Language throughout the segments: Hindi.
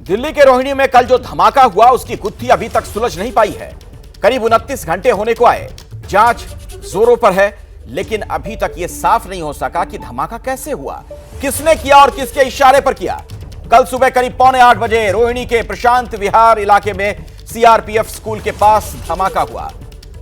दिल्ली के रोहिणी में कल जो धमाका हुआ उसकी गुत्थी अभी तक सुलझ नहीं पाई है। करीब 29 घंटे होने को आए, जांच जोरों पर है, लेकिन अभी तक यह साफ नहीं हो सका कि धमाका कैसे हुआ, किसने किया और किसके इशारे पर किया। कल सुबह करीब 7:45 बजे रोहिणी के प्रशांत विहार इलाके में सीआरपीएफ स्कूल के पास धमाका हुआ।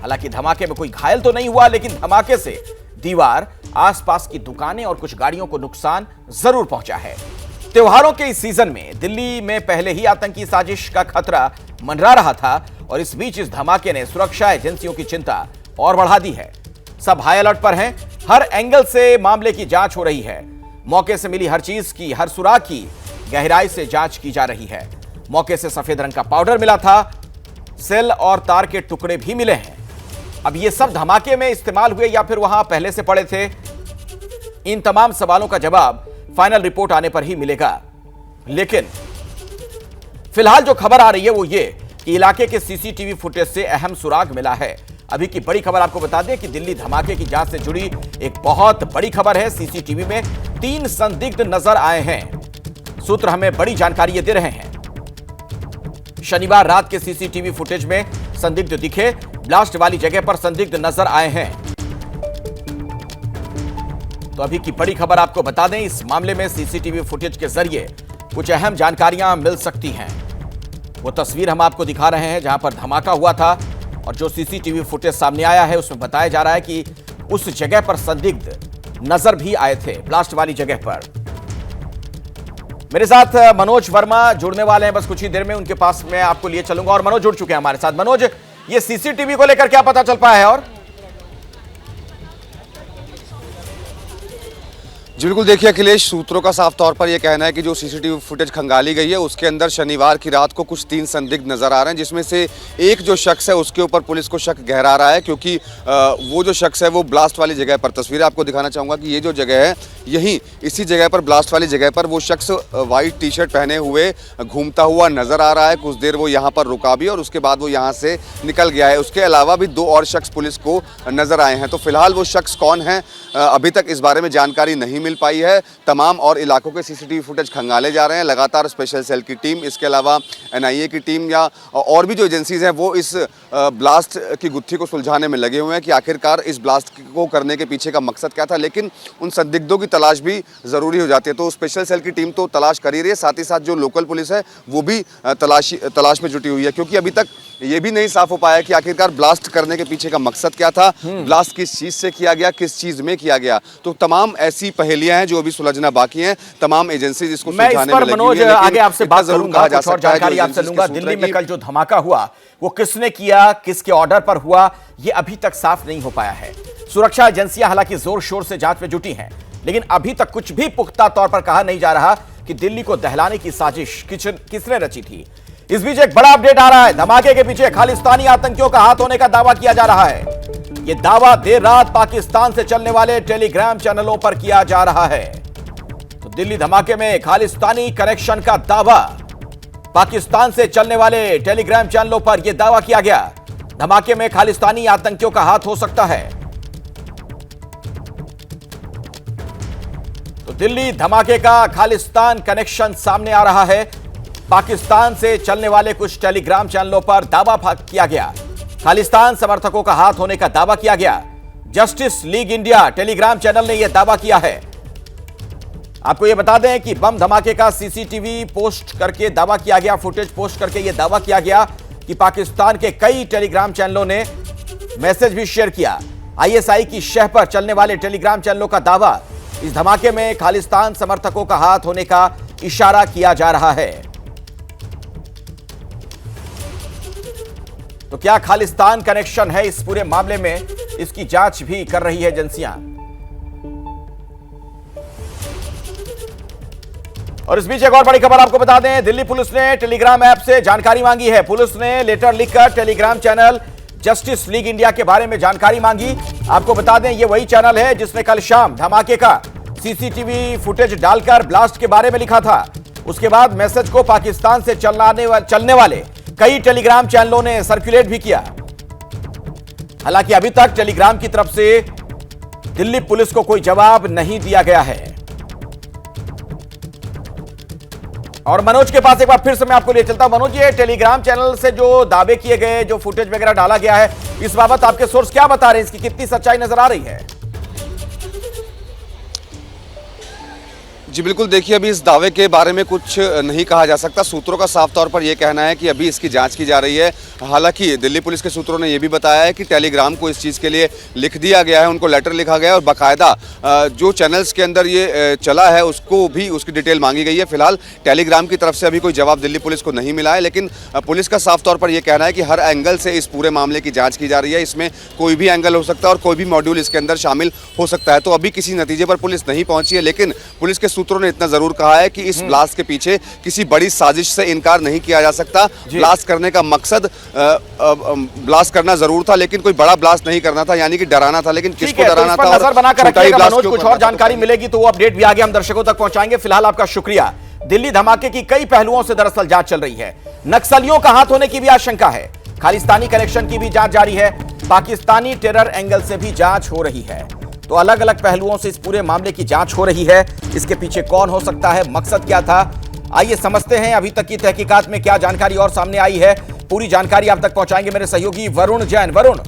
हालांकि धमाके में कोई घायल तो नहीं हुआ, लेकिन धमाके से दीवार, आसपास की दुकानें और कुछ गाड़ियों को नुकसान जरूर पहुंचा है। त्योहारों के इस सीजन में दिल्ली में पहले ही आतंकी साजिश का खतरा मंडरा रहा था और इस बीच इस धमाके ने सुरक्षा एजेंसियों की चिंता और बढ़ा दी है। सब हाई अलर्ट पर हैं, हर एंगल से मामले की जांच हो रही है। मौके से मिली हर चीज की, हर सुराग की गहराई से जांच की जा रही है। मौके से सफेद रंग का पाउडर मिला था, सेल और तार के टुकड़े भी मिले हैं। अब ये सब धमाके में इस्तेमाल हुए या फिर वहां पहले से पड़े थे, इन तमाम सवालों का जवाब फाइनल रिपोर्ट आने पर ही मिलेगा। लेकिन फिलहाल जो खबर आ रही है वो ये कि इलाके के सीसीटीवी फुटेज से अहम सुराग मिला है। अभी की बड़ी खबर आपको बता दें कि दिल्ली धमाके की जांच से जुड़ी एक बहुत बड़ी खबर है। सीसीटीवी में 3 संदिग्ध नजर आए हैं। सूत्र हमें बड़ी जानकारी ये दे रहे हैं। शनिवार रात के सीसीटीवी फुटेज में संदिग्ध दिखे, ब्लास्ट वाली जगह पर संदिग्ध नजर आए हैं। तो अभी की बड़ी खबर आपको बता दें, इस मामले में सीसीटीवी फुटेज के जरिए कुछ अहम जानकारियां मिल सकती हैं। वो तस्वीर हम आपको दिखा रहे हैं जहां पर धमाका हुआ था और जो सीसीटीवी फुटेज सामने आया है उसमें बताया जा रहा है कि उस जगह पर संदिग्ध नजर भी आए थे, ब्लास्ट वाली जगह पर। मेरे साथ मनोज वर्मा जुड़ने वाले हैं, बस कुछ ही देर में उनके पास मैं आपको लिए चलूंगा और मनोज जुड़ चुके हैं हमारे साथ। मनोज, ये सीसीटीवी को लेकर क्या पता चल पाया है? और जी बिल्कुल, देखिए अखिलेश, सूत्रों का साफ तौर पर यह कहना है कि जो सीसीटीवी फुटेज खंगाली गई है उसके अंदर शनिवार की रात को कुछ 3 संदिग्ध नजर आ रहे हैं, जिसमें से एक जो शख्स है उसके ऊपर पुलिस को शक गहरा रहा है, क्योंकि वो जो शख्स है वो ब्लास्ट वाली जगह पर, तस्वीरें आपको दिखाना चाहूँगा कि ये जो जगह है यहीं इसी जगह पर, ब्लास्ट वाली जगह पर वो शख्स वाइट टी शर्ट पहने हुए घूमता हुआ नजर आ रहा है। कुछ देर वो यहाँ पर रुका भी और उसके बाद वो यहाँ से निकल गया है। उसके अलावा भी 2 और शख्स पुलिस को नजर आए हैं। तो फिलहाल वो शख्स कौन है अभी तक इस बारे में जानकारी नहीं मिल पाई है। तमाम और इलाकों के सीसीटीवी फुटेज खंगाले जा रहे हैं। लगातार स्पेशल सेल की टीम, इसके अलावा एनआईए की टीम या और भी जो एजेंसीज हैं वो इस ब्लास्ट की गुत्थी को सुलझाने में लगे हुए हैं कि आखिरकार इस ब्लास्ट को करने के पीछे का मकसद क्या था। लेकिन उन संदिग्धों की तलाश भी ज़रूरी हो जाती है। तो स्पेशल सेल की टीम तो तलाश कर ही रही है, साथ ही साथ जो लोकल पुलिस है वो भी तलाश में जुटी हुई है, क्योंकि अभी तक ये भी नहीं साफ हो पाया कि आखिरकार ब्लास्ट करने के पीछे का मकसद क्या था, ब्लास्ट किस चीज से किया गया, किस चीज में किया गया। तो तमाम ऐसी पहेलियां हैं जो अभी सुलझना बाकी हैं। तमाम एजेंसीज इसको सुलझाने में लगी मनोज, हैं। आगे आपसे बात करूंगा, कुछ और जानकारी आपसे लूंगा। दिल्ली में कल जो धमाका हुआ वो किसने किया, किसके ऑर्डर पर हुआ, ये अभी तक साफ नहीं हो पाया है। सुरक्षा एजेंसियां हालांकि जोर शोर से जांच में जुटी हैं, लेकिन अभी तक कुछ भी पुख्ता तौर पर कहा नहीं जा रहा कि दिल्ली को दहलाने की साजिश किसने रची थी। इस बीच एक बड़ा अपडेट आ रहा है। धमाके के पीछे खालिस्तानी आतंकियों का हाथ होने का दावा किया जा रहा है। यह दावा देर रात पाकिस्तान से चलने वाले टेलीग्राम चैनलों पर किया जा रहा है। तो दिल्ली धमाके में खालिस्तानी कनेक्शन का दावा, पाकिस्तान से चलने वाले टेलीग्राम चैनलों पर यह दावा किया गया। धमाके में खालिस्तानी आतंकियों का हाथ हो सकता है। तो दिल्ली धमाके का खालिस्तान कनेक्शन सामने आ रहा है। पाकिस्तान से चलने वाले कुछ टेलीग्राम चैनलों पर दावा किया गया। खालिस्तान समर्थकों का हाथ होने का दावा किया गया। Justice league India Telegram channel ने यह दावा किया है। आपको यह बता दें कि बम धमाके का सीसीटीवी पोस्ट करके दावा किया गया, फुटेज पोस्ट करके यह दावा किया गया कि पाकिस्तान के कई टेलीग्राम चैनलों ने मैसेज भी शेयर किया। आईएसआई की शह पर चलने वाले टेलीग्राम चैनलों का दावा, इस धमाके में खालिस्तान समर्थकों का हाथ होने का इशारा किया जा रहा है। तो क्या खालिस्तान कनेक्शन है इस पूरे मामले में, इसकी जांच भी कर रही है एजेंसियां। और इस बीच एक और बड़ी खबर आपको बता दें, दिल्ली पुलिस ने टेलीग्राम ऐप से जानकारी मांगी है। पुलिस ने लेटर लिखकर Telegram channel justice league India के बारे में जानकारी मांगी। आपको बता दें ये वही चैनल है जिसने कल शाम धमाके का सीसीटीवी फुटेज डालकर ब्लास्ट के बारे में लिखा था। उसके बाद मैसेज को पाकिस्तान से चलने वाले कई टेलीग्राम चैनलों ने सर्कुलेट भी किया। हालांकि अभी तक टेलीग्राम की तरफ से दिल्ली पुलिस को कोई जवाब नहीं दिया गया है। और मनोज के पास एक बार फिर से मैं आपको ले चलता हूं। मनोज, ये टेलीग्राम चैनल से जो दावे किए गए, जो फुटेज वगैरह डाला गया है, इस बाबत आपके सोर्स क्या बता रहे हैं? इसकी कितनी सच्चाई नजर आ रही है? जी बिल्कुल, देखिए अभी इस दावे के बारे में कुछ नहीं कहा जा सकता। सूत्रों का साफ तौर पर यह कहना है कि अभी इसकी जांच की जा रही है। हालांकि दिल्ली पुलिस के सूत्रों ने यह भी बताया है कि टेलीग्राम को इस चीज़ के लिए लिख दिया गया है, उनको लेटर लिखा गया है और बाकायदा जो चैनल्स के अंदर ये चला है उसको भी उसकी डिटेल मांगी गई है। फिलहाल टेलीग्राम की तरफ से अभी कोई जवाब दिल्ली पुलिस को नहीं मिला है, लेकिन पुलिस का साफ तौर पर यह कहना है कि हर एंगल से इस पूरे मामले की जाँच की जा रही है। इसमें कोई भी एंगल हो सकता है और कोई भी मॉड्यूल इसके अंदर शामिल हो सकता है। तो अभी किसी नतीजे पर पुलिस नहीं पहुंची है, लेकिन पुलिस के सूत्रों ने इतना जरूर कहा है कि इस ब्लास्ट के पीछे किसी बड़ी साजिश से इनकार नहीं किया जा सकता। ब्लास्ट करने का मकसद ब्लास्ट करना जरूर था, लेकिन कोई बड़ा ब्लास्ट नहीं करना था, यानी कि डराना था। लेकिन किसको डराना था? नजर बनाकर रखिएगा मनोज, कुछ और जानकारी मिलेगी तो वो अपडेट भी आगे हम दर्शकों तक पहुंचाएंगे। फिलहाल आपका शुक्रिया। दिल्ली धमाके की कई पहलुओं से दरअसल जांच चल रही है। नक्सलियों का हाथ होने की भी आशंका है, खालिस्तानी कनेक्शन की भी जांच जारी है, पाकिस्तानी टेरर एंगल से भी जांच हो रही है। तो अलग अलग पहलुओं से इस पूरे मामले की जांच हो रही है। इसके पीछे कौन हो सकता है, मकसद क्या था, आइए समझते हैं अभी तक की तहकीकात में क्या जानकारी और सामने आई है। पूरी जानकारी आप तक पहुंचाएंगे मेरे सहयोगी वरुण जैन। वरुण,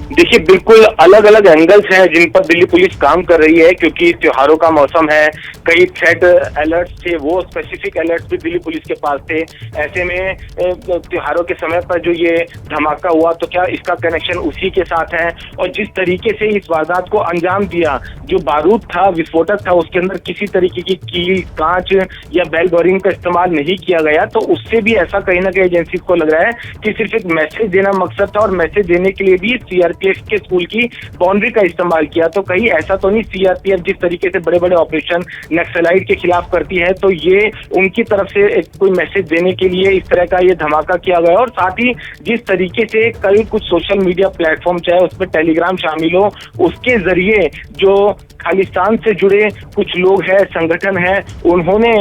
देखिए बिल्कुल अलग अलग एंगल्स हैं जिन पर दिल्ली पुलिस काम कर रही है, क्योंकि त्योहारों का मौसम है। कई थ्रेट अलर्ट थे, वो स्पेसिफिक अलर्ट भी दिल्ली पुलिस के पास थे। ऐसे में त्योहारों के समय पर जो ये धमाका हुआ तो क्या इसका कनेक्शन उसी के साथ है? और जिस तरीके से इस वारदात को अंजाम दिया, जो बारूद था, विस्फोटक था, उसके अंदर किसी तरीके की कील, कांच या बेल बोरिंग का इस्तेमाल नहीं किया गया, तो उससे भी ऐसा कहीं ना कहीं एजेंसी को लग रहा है कि सिर्फ एक मैसेज देना मकसद था और मैसेज देने के लिए भी सीआरपीएफ के स्कूल की बाउंड्री का इस्तेमाल किया। तो कहीं ऐसा तो नहीं सीआरपीएफ जिस तरीके से बड़े बड़े ऑपरेशन नक्सलाइट के खिलाफ करती है, तो ये उनकी तरफ से एक कोई मैसेज देने के लिए इस तरह का ये धमाका किया गया। और साथ ही जिस तरीके से कई कुछ सोशल मीडिया प्लेटफॉर्म चाहे उसमें टेलीग्राम शामिल हो, उसके जरिए जो खालिस्तान से जुड़े कुछ लोग हैं, संगठन है, उन्होंने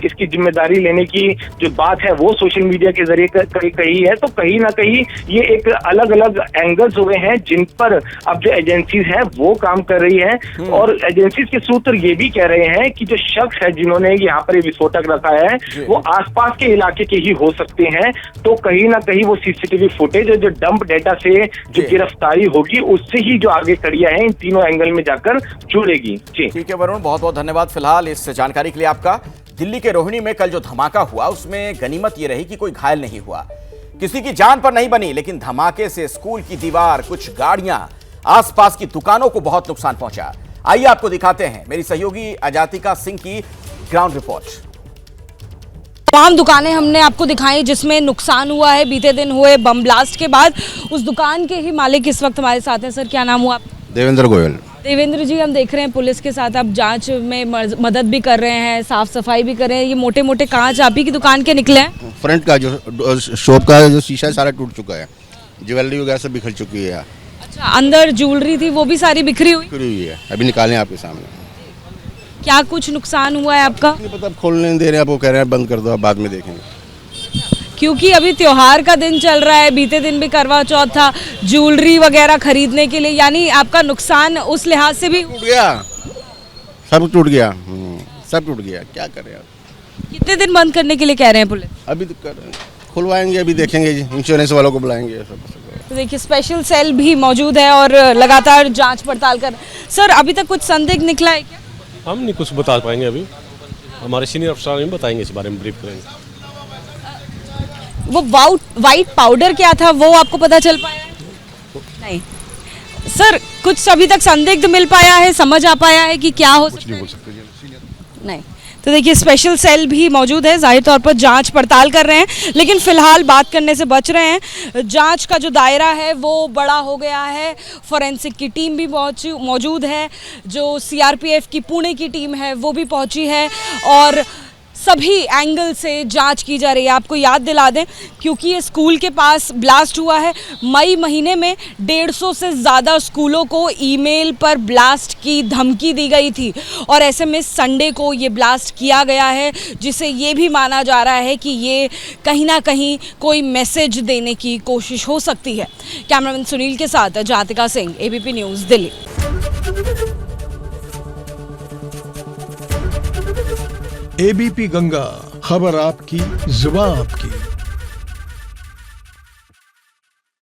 इसकी जिम्मेदारी लेने की जो बात है वो सोशल मीडिया के जरिए कही है। तो कहीं ना कहीं ये एक अलग अलग एंगल्स हुए हैं जिन पर अब जो एजेंसीज है वो काम कर रही है। और एजेंसीज के सूत्र ये भी कह रहे हैं कि जो शख्स है जिन्होंने यहाँ पर विस्फोटक रखा है वो आसपास के इलाके के ही हो सकते हैं। तो कहीं ना कहीं वो सीसीटीवी फुटेज और जो डंप डेटा से जो गिरफ्तारी होगी उससे ही जो आगे कड़ियां हैं इन तीनों एंगल में जाकर जुड़ेगी। जी ठीक है वरुण, बहुत बहुत धन्यवाद फिलहाल इस जानकारी के लिए आपका। दिल्ली के रोहिणी में कल जो धमाका हुआ उसमें गनीमत ये रही कि कोई घायल नहीं हुआ, किसी की जान पर नहीं बनी, लेकिन धमाके से स्कूल की दीवार, कुछ गाड़ियां, आसपास की दुकानों को बहुत नुकसान पहुंचा। आइए आपको दिखाते हैं मेरी सहयोगी अजातिका सिंह की ग्राउंड रिपोर्ट। तमाम दुकानें हमने आपको दिखाई जिसमें नुकसान हुआ है बीते दिन हुए बम ब्लास्ट के बाद। उस दुकान के ही मालिक इस वक्त हमारे साथ हैं। सर क्या नाम हुआ? देवेंद्र गोयल। देवेंद्र जी, हम देख रहे हैं पुलिस के साथ आप जांच में मदद भी कर रहे हैं, साफ सफाई भी कर रहे हैं। ये मोटे मोटे कांच आप ही की दुकान के निकले हैं? फ्रंट का जो शॉप का जो शीशा है सारा टूट चुका है, ज्वेलरी वगैरह सब बिखर चुकी है। अच्छा, अंदर ज्वेलरी थी वो भी सारी बिखरी हुई है, अभी निकालें आपके सामने। क्या कुछ नुकसान हुआ है आपका? नहीं पता, खोलने नहीं दे रहे हैं, वो कह रहे हैं बंद कर दो, आप बाद में देखेंगे। क्योंकि अभी त्योहार का दिन चल रहा है, बीते दिन भी करवा चौथ था, ज्वेलरी वगैरह खरीदने के लिए, यानी आपका नुकसान उस लिहाज से भी टूट गया, सब टूट गया, सब टूट गया। क्या करें आप? कितने दिन बंद करने के लिए कह रहे हैं पुलिस? अभी तो खुलवाएंगे, अभी देखेंगे, इंश्योरेंस वालों को बुलाएंगे सब। तो देखिए स्पेशल सेल भी मौजूद है और लगातार जांच पड़ताल कर। सर अभी तक कुछ संदिग्ध निकला है क्या? हम नहीं कुछ बता पाएंगे, अभी हमारे सीनियर अफसर बताएंगे, इस बारे में ब्रीफ करेंगे। वो वाइट पाउडर क्या था वो आपको पता चल पाया? नहीं सर, कुछ अभी तक संदिग्ध मिल पाया है, समझ आ पाया है कि क्या हो सकता है? नहीं। तो देखिए स्पेशल सेल भी मौजूद है, जाहिर तौर पर जांच पड़ताल कर रहे हैं, लेकिन फिलहाल बात करने से बच रहे हैं। जांच का जो दायरा है वो बड़ा हो गया है, फॉरेंसिक की टीम भी मौजूद है, जो सीआरपीएफ की पुणे की टीम है वो भी पहुंची है और सभी एंगल से जांच की जा रही है। आपको याद दिला दें, क्योंकि ये स्कूल के पास ब्लास्ट हुआ है, मई महीने में 150 से ज़्यादा स्कूलों को ईमेल पर ब्लास्ट की धमकी दी गई थी और ऐसे में संडे को ये ब्लास्ट किया गया है, जिसे ये भी माना जा रहा है कि ये कहीं ना कहीं कोई मैसेज देने की कोशिश हो सकती है। कैमरामैन सुनील के साथ Jatika Singh, ABP news, Delhi. ABP Ganga, खबर आपकी, जुबान आपकी।